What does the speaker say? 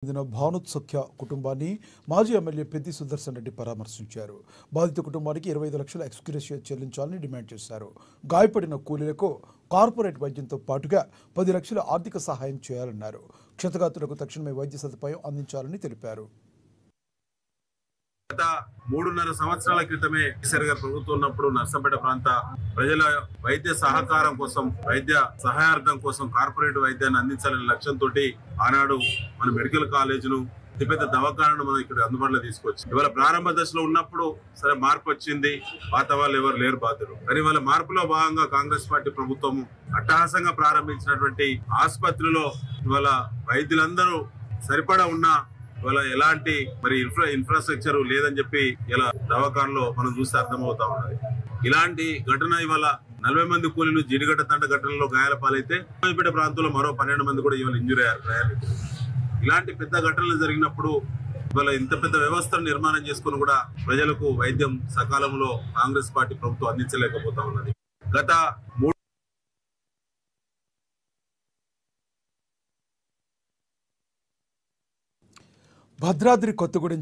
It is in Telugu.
చెందిన భానుత్సఖ్య కుటుంబాన్ని మాజీ ఎమ్మెల్యే పెద్ది సుదర్శన్ రెడ్డి పరామర్శించారు. బాధిత కుటుంబానికి 25 లక్షల ఎక్స్‌గ్రేషియా చెల్లించాలని డిమాండ్ చేశారు. గాయపడిన కూలీలకు కార్పొరేట్ వైద్యంతో పాటుగా 10 లక్షల ఆర్థిక సహాయం చేయాలన్నారు. క్షతగాత్రులకు తక్షణమే వైద్య సదుపాయం అందించాలని తెలిపారు. గత 3.5 సంవత్సరాల క్రితమే కేసీఆర్ గారు ప్రభుత్వం ఉన్నప్పుడు నర్సంపేట ప్రాంత ప్రజల వైద్య సహకారం కోసం, వైద్య సహాయార్థం కోసం కార్పొరేట్ వైద్యాన్ని అందించాలనే లక్ష్యంతో ఆనాడు మన మెడికల్ కాలేజీను పెద్ద దవాఖానను మనం ఇక్కడ అందుబాటులో తీసుకొచ్చి ఇవాళ ప్రారంభ దశలో ఉన్నప్పుడు సరే మార్పు వచ్చింది, పాత వాళ్ళు ఎవరు లేరు బాధ్యులు. కానీ వాళ్ళ మార్పులో భాగంగా కాంగ్రెస్ పార్టీ ప్రభుత్వం అట్టహాసంగా ప్రారంభించినటువంటి ఆసుపత్రిలో ఇవాళ వైద్యులందరూ సరిపడా ఉన్న ఇవాళ ఎలాంటి మరి ఇన్ఫ్రాస్ట్రక్చర్ లేదని చెప్పి ఇలా దవాఖానలో మనం చూస్తే అర్థమవుతా ఉన్నది. ఇలాంటి ఘటన ఇవాళ 40 మంది కూలీలు జీడిగడ్డ తండ ఘటనలో గాయాల పాలైతే రాజపేట ప్రాంతంలో మరో 12 మంది కూడా ఇవాళ ఇంజూరీ అయ్యారు. ఇలాంటి పెద్ద ఘటనలు జరిగినప్పుడు ఇవాళ ఇంత పెద్ద వ్యవస్థను నిర్మాణం చేసుకుని కూడా ప్రజలకు వైద్యం సకాలంలో కాంగ్రెస్ పార్టీ ప్రభుత్వం అందించలేకపోతా ఉన్నది. గత భద్రాద్రి కొత్తగూడెం